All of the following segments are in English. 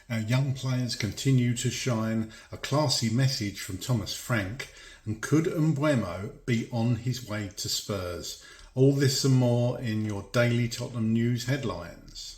Our young players continue to shine, a classy message from Thomas Frank, and could Mbeumo be on his way to Spurs? All this and more in your daily Tottenham news headlines.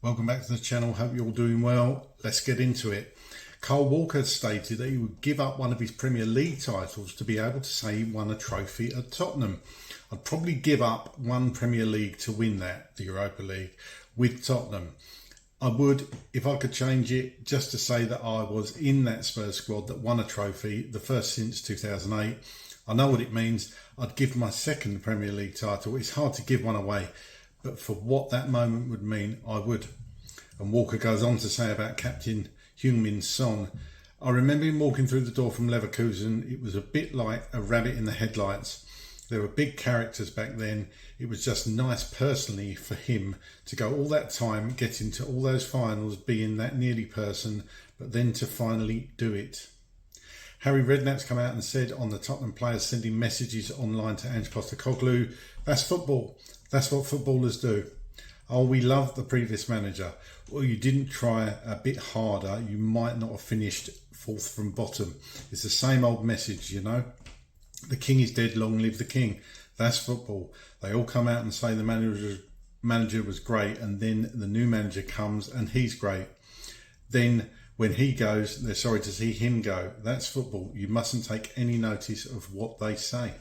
Welcome back to the channel, hope you're all doing well. Let's get into it. Kyle Walker stated that he would give up one of his Premier League titles to be able to say he won a trophy at Tottenham. I'd probably give up one Premier League to win that, the Europa League, with Tottenham. I would, if I could change it, just to say that I was in that Spurs squad that won a trophy, the first since 2008. I know what it means. I'd give my second Premier League title. It's hard to give one away, but for what that moment would mean, I would. And Walker goes on to say about Captain Heung-min Son, I remember him walking through the door from Leverkusen. It was a bit like a rabbit in the headlights. There were big characters back then. It was just nice personally for him to go all that time, get into all those finals, being that nearly person, but then to finally do it. Harry Redknapp's come out and said on the Tottenham players sending messages online to Ange, that's football. That's what footballers do. Oh, we love the previous manager. Well, you didn't try a bit harder, you might not have finished fourth from bottom. It's the same old message, you know. The king is dead, long live the king. That's football. They all come out and say the manager was great, and then the new manager comes and he's great. Then when he goes, they're sorry to see him go. That's football. You mustn't take any notice of what they say.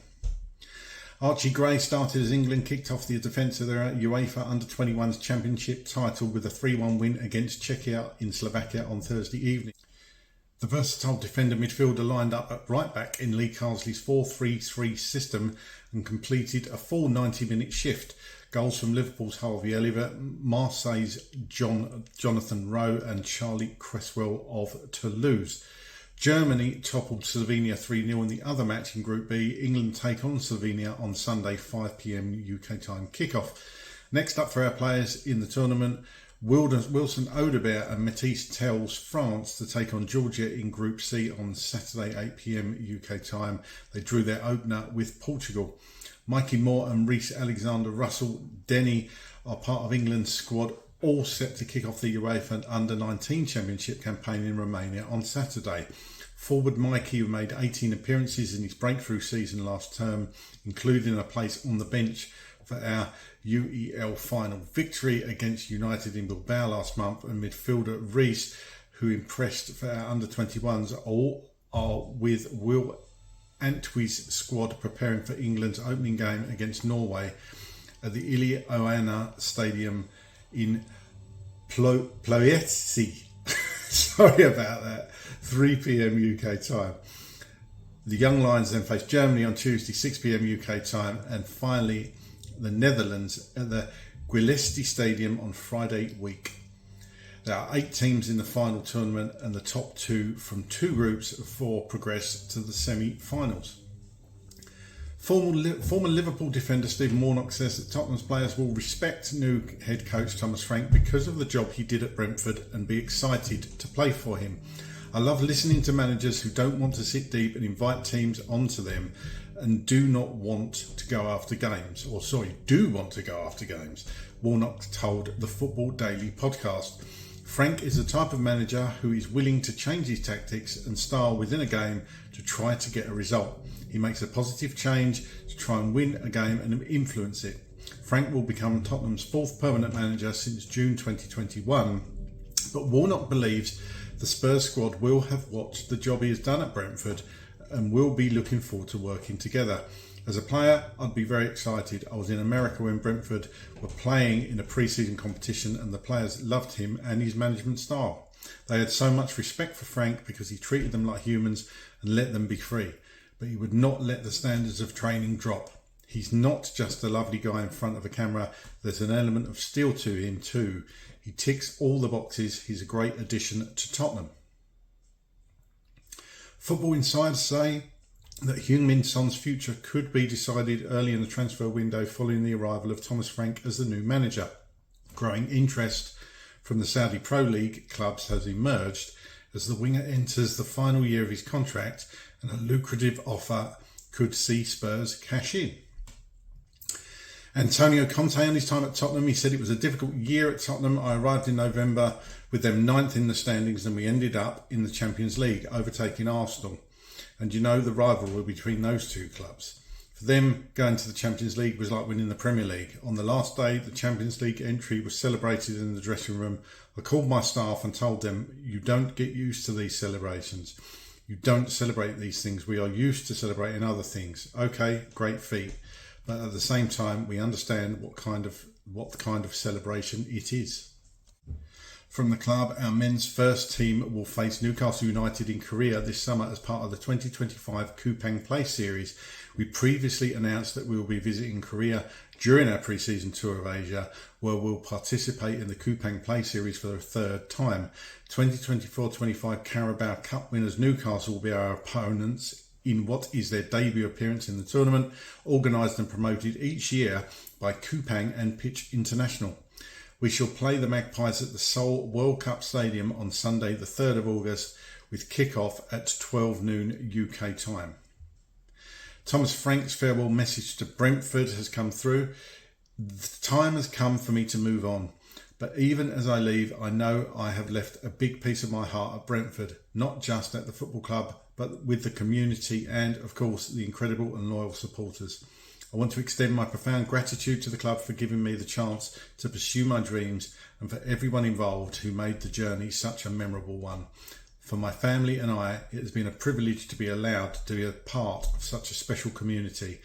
Archie Gray started as England kicked off the defence of their UEFA Under-21s Championship title with a 3-1 win against Czechia in Slovakia on Thursday evening. The versatile defender midfielder lined up at right back in Lee Carsley's 4-3-3 system and completed a full 90-minute shift. Goals from Liverpool's Harvey Elliott, Marseille's Jonathan Rowe and Charlie Cresswell of Toulouse. Germany toppled Slovenia 3-0 in the other match in Group B. England take on Slovenia on Sunday 5 p.m. UK time kickoff. Next up for our players in the tournament, Wilson Odobert and Matisse tells France to take on Georgia in Group C on Saturday 8 p.m. UK time. They drew their opener with Portugal. Mikey Moore and Reece Alexander-Russell Denny are part of England's squad, all set to kick off the UEFA Under-19 Championship campaign in Romania on Saturday. Forward Mikey, who made 18 appearances in his breakthrough season last term, including a place on the bench for our UEL final victory against United in Bilbao last month, and midfielder Reece, who impressed for our Under-21s, all are with Will Antwi's squad preparing for England's opening game against Norway at the Yle Oana Stadium in Ploiești. Sorry about that. 3 p.m. UK time. The Young Lions then face Germany on Tuesday, 6 p.m. UK time, and finally the Netherlands at the Giuletti Stadium on Friday week. There are 8 teams in the final tournament, and the top 2 from 2 groups of 4 progress to the semi-finals. Former Liverpool defender Stephen Warnock says that Tottenham's players will respect new head coach Thomas Frank because of the job he did at Brentford and be excited to play for him. I love listening to managers who don't want to sit deep and invite teams onto them and do want to go after games, Warnock told the Football Daily podcast. Frank is the type of manager who is willing to change his tactics and style within a game to try to get a result. He makes a positive change to try and win a game and influence it. Frank will become Tottenham's 4th permanent manager since June 2021, but Warnock believes the Spurs squad will have watched the job he has done at Brentford and will be looking forward to working together. As a player, I'd be very excited. I was in America when Brentford were playing in a pre-season competition and the players loved him and his management style. They had so much respect for Frank because he treated them like humans and let them be free. But he would not let the standards of training drop. He's not just a lovely guy in front of a camera. There's an element of steel to him too. He ticks all the boxes. He's a great addition to Tottenham. Football insiders say that Heung-min Son's future could be decided early in the transfer window following the arrival of Thomas Frank as the new manager. Growing interest from the Saudi Pro League clubs has emerged as the winger enters the final year of his contract, and a lucrative offer could see Spurs cash in. Antonio Conte on his time at Tottenham, he said it was a difficult year at Tottenham. I arrived in November with them 9th in the standings and we ended up in the Champions League, overtaking Arsenal. And you know the rivalry between those two clubs. For them, going to the Champions League was like winning the Premier League. On the last day, the Champions League entry was celebrated in the dressing room. I called my staff and told them, you don't get used to these celebrations. You don't celebrate these things. We are used to celebrating other things. Okay, great feat. But at the same time, we understand what kind of celebration it is. From the club, our men's first team will face Newcastle United in Korea this summer as part of the 2025 Kupang Play Series. We previously announced that we will be visiting Korea during our pre-season tour of Asia, where we'll participate in the Kupang Play Series for the third time. 2024-25 Carabao Cup winners Newcastle will be our opponents in what is their debut appearance in the tournament, organised and promoted each year by Kupang and Pitch International. We shall play the Magpies at the Seoul World Cup Stadium on Sunday the 3rd of August with kick-off at 12 noon UK time. Thomas Frank's farewell message to Brentford has come through. The time has come for me to move on. But even as I leave, I know I have left a big piece of my heart at Brentford, not just at the football club, but with the community and, of course, the incredible and loyal supporters. I want to extend my profound gratitude to the club for giving me the chance to pursue my dreams and for everyone involved who made the journey such a memorable one. For my family and I, it has been a privilege to be allowed to be a part of such a special community.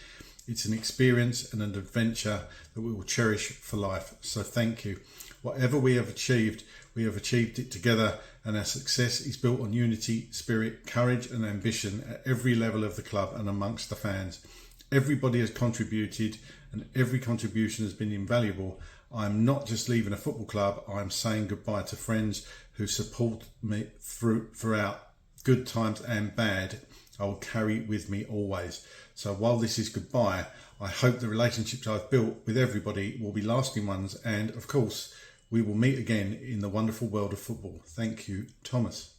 It's an experience and an adventure that we will cherish for life. So thank you. Whatever we have achieved it together, and our success is built on unity, spirit, courage and ambition at every level of the club and amongst the fans. Everybody has contributed and every contribution has been invaluable. I'm not just leaving a football club, I'm saying goodbye to friends who support me throughout good times and bad. I will carry with me always. So while this is goodbye, I hope the relationships I've built with everybody will be lasting ones, and of course we will meet again in the wonderful world of football. Thank you, Thomas.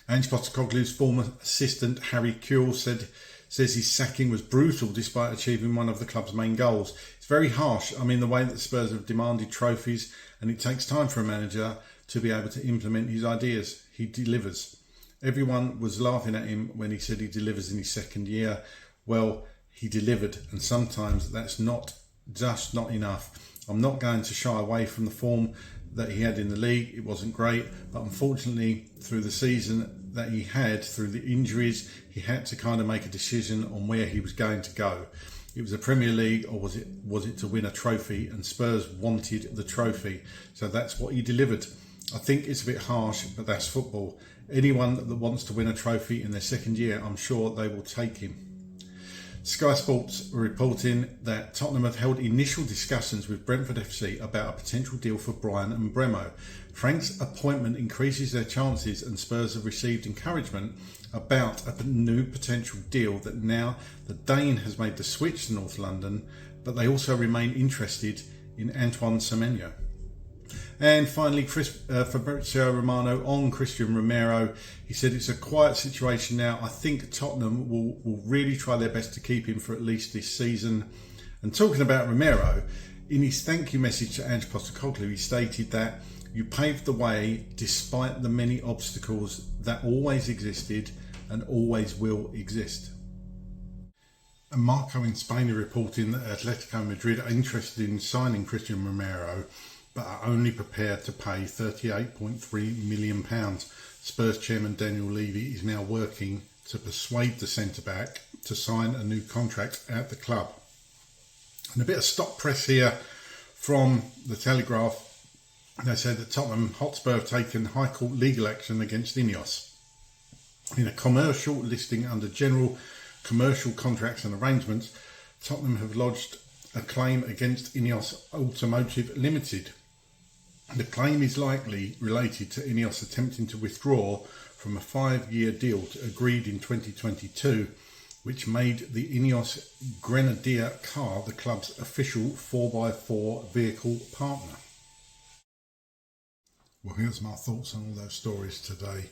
Ange Postecoglou's former assistant Harry Kewell says his sacking was brutal despite achieving one of the club's main goals. It's very harsh. I mean, the way that Spurs have demanded trophies, and it takes time for a manager to be able to implement his ideas. He delivers. Everyone was laughing at him when he said he delivers in his second year. Well, he delivered, and sometimes that's not enough. I'm not going to shy away from the form that he had in the league. It wasn't great, but unfortunately through the season that he had, through the injuries, he had to kind of make a decision on where he was going to go. It was a Premier League, or was it to win a trophy, and Spurs wanted the trophy, so that's what he delivered. I think it's a bit harsh, but that's football. Anyone that wants to win a trophy in their second year, I'm sure they will take him. Sky Sports were reporting that Tottenham have held initial discussions with Brentford FC about a potential deal for Bryan and Mbeumo. Frank's appointment increases their chances, and Spurs have received encouragement about a new potential deal that now the Dane has made the switch to North London, but they also remain interested in Antoine Semenyo. And finally, Fabrizio Romano on Christian Romero. He said it's a quiet situation now. I think Tottenham will really try their best to keep him for at least this season. And talking about Romero, in his thank you message to Ange Postecoglou, he stated that you paved the way despite the many obstacles that always existed and always will exist. And Marco in Spain are reporting that Atletico Madrid are interested in signing Christian Romero, but are only prepared to pay £38.3 million. Spurs chairman Daniel Levy is now working to persuade the centre-back to sign a new contract at the club. And a bit of stop press here from the Telegraph. They said that Tottenham Hotspur have taken High Court legal action against Ineos. In a commercial listing under General Commercial Contracts and Arrangements, Tottenham have lodged a claim against Ineos Automotive Limited. The claim is likely related to Ineos attempting to withdraw from a 5-year deal agreed in 2022, which made the Ineos Grenadier car the club's official 4x4 vehicle partner. Well, here's my thoughts on all those stories today.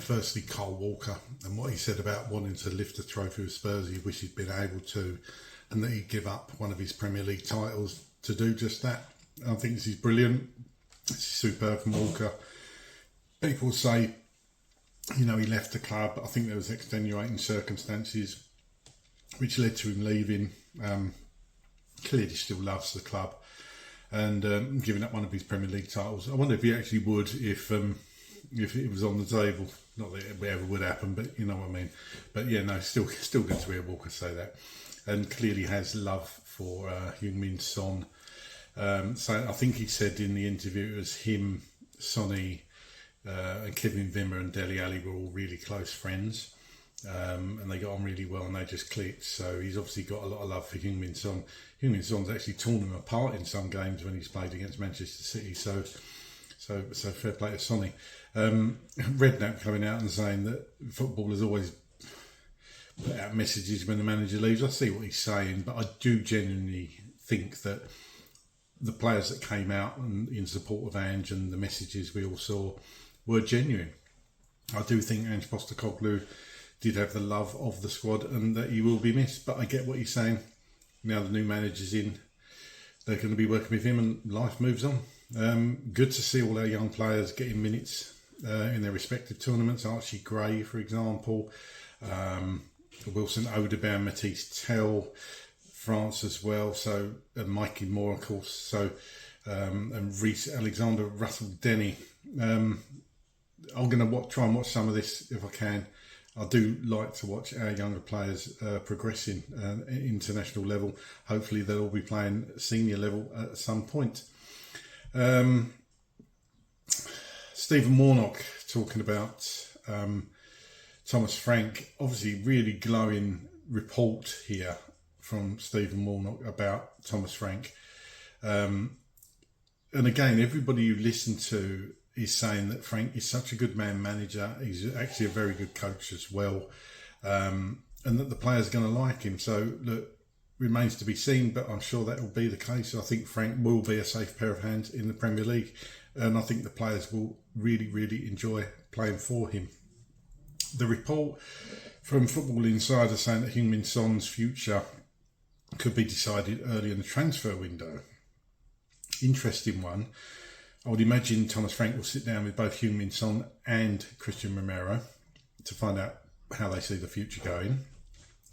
Firstly, Kyle Walker and what he said about wanting to lift the trophy with Spurs. He wished he'd been able to, and that he'd give up one of his Premier League titles to do just that. I think this is brilliant. This is superb from Walker. People say, you know, he left the club. I think there was extenuating circumstances which led to him leaving. Clearly still loves the club and giving up one of his Premier League titles. I wonder if he actually would if it was on the table. Not that it ever would happen, but you know what I mean. But yeah, no, still good to hear Walker say that. And clearly has love for Heung-min Son. So I think he said in the interview it was him, Sonny, and Kevin Wimmer and Dele Alli were all really close friends. And they got on really well and they just clicked. So he's obviously got a lot of love for Heung-min Son. Heung-min Son's actually torn him apart in some games when he's played against Manchester City. So fair play to Sonny. Redknapp coming out and saying that footballers always put out messages when the manager leaves. I see what he's saying, but I do genuinely think that the players that came out in support of Ange and the messages we all saw were genuine. I do think Ange Postecoglou did have the love of the squad and that he will be missed, but I get what he's saying. Now the new manager's in, they're going to be working with him and life moves on. Good to see all our young players getting minutes in their respective tournaments. Archie Gray, for example, Wilson Odebair, Matisse Tell, France as well. So Mikey Moore, of course. So and Reece Alexander, Russell Denny. I'm going to try and watch some of this if I can. I do like to watch our younger players progressing at international level. Hopefully they'll all be playing senior level at some point. Stephen Warnock talking about Thomas Frank. Obviously really glowing report here from Stephen Warnock about Thomas Frank. And again, everybody you listen to is saying that Frank is such a good man manager. He's actually a very good coach as well. And that the players are going to like him. So, look, remains to be seen, but I'm sure that will be the case. I think Frank will be a safe pair of hands in the Premier League. And I think the players will really, really enjoy playing for him. The report from Football Insider saying that Heung-min Son's future could be decided early in the transfer window. Interesting one. I would imagine Thomas Frank will sit down with both Heung-min Son and Christian Romero to find out how they see the future going.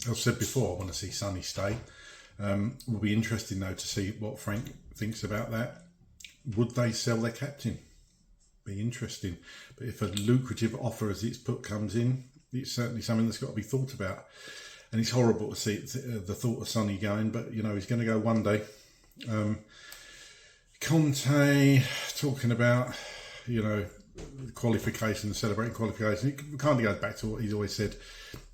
I've said before, I want to see Sonny stay. Will be interesting though to see what Frank thinks about that. Would they sell their captain? Be interesting. But if a lucrative offer as it's put comes in, it's certainly something that's got to be thought about. And it's horrible to see the thought of Sonny going, but you know he's going to go one day. Conte talking about, you know, qualification, celebrating qualification. It kind of goes back to what he's always said.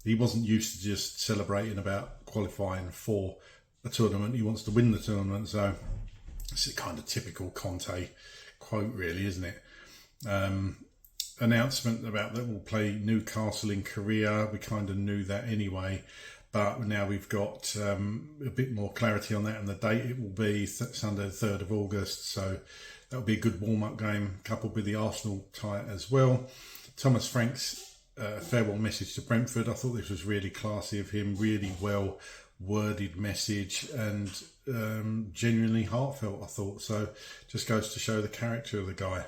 He wasn't used to just celebrating about qualifying for a tournament. He wants to win the tournament. So it's a kind of typical Conte quote, really, isn't it? Announcement about that we'll play Newcastle in Korea. We kind of knew that anyway. But now we've got a bit more clarity on that, and the date it will be Sunday the 3rd of August. So that'll be a good warm-up game, coupled with the Arsenal tie as well. Thomas Frank's farewell message to Brentford. I thought this was really classy of him, really well-worded message, and genuinely heartfelt, I thought. So just goes to show the character of the guy.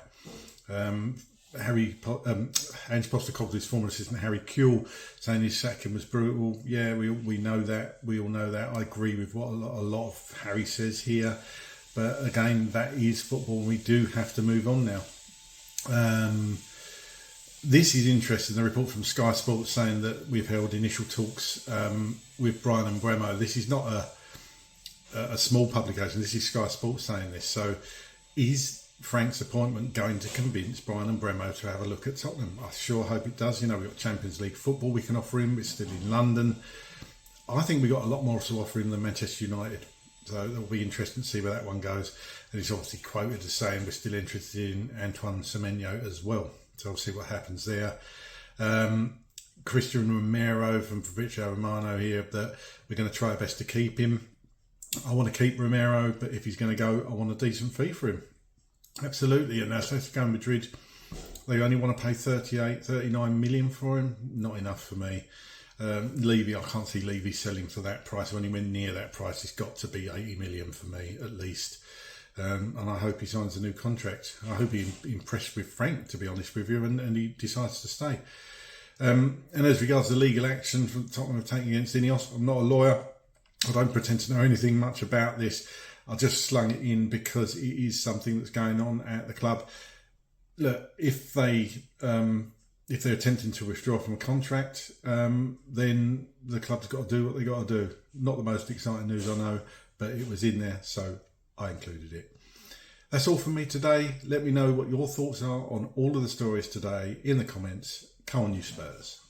Ange Postecoglou's former assistant Harry Kewell saying his sacking was brutal. Yeah, we know that. We all know that. I agree with what a lot of Harry says here. But again, that is football. We do have to move on now. This is interesting. The report from Sky Sports saying that we've held initial talks with Bryan and Mbeumo. This is not a small publication. This is Sky Sports saying this. So, is Frank's appointment going to convince Bryan and Mbeumo to have a look at Tottenham? I sure hope it does. You know, we've got Champions League football we can offer him. We're still in London. I think we've got a lot more to offer him than Manchester United. So it'll be interesting to see where that one goes. And he's obviously quoted as saying we're still interested in Antoine Semenyo as well. So we'll see what happens there. Christian Romero from Fabrizio Romano here, that we're going to try our best to keep him. I want to keep Romero, but if he's going to go, I want a decent fee for him. Absolutely. And Atletico Madrid, they only want to pay 39 million for him. Not enough for me. Levy, I can't see Levy selling for that price. Or anywhere near that price, it's got to be 80 million for me at least. And I hope he signs a new contract. I hope he's impressed with Frank, to be honest with you, and he decides to stay. And as regards the legal action from Tottenham have taken against Ineos, I'm not a lawyer. I don't pretend to know anything much about this. I just slung it in because it is something that's going on at the club. Look, if they're attempting to withdraw from a contract, then the club's got to do what they got to do. Not the most exciting news, I know, but it was in there, so I included it. That's all from me today. Let me know what your thoughts are on all of the stories today in the comments. Come on, you Spurs.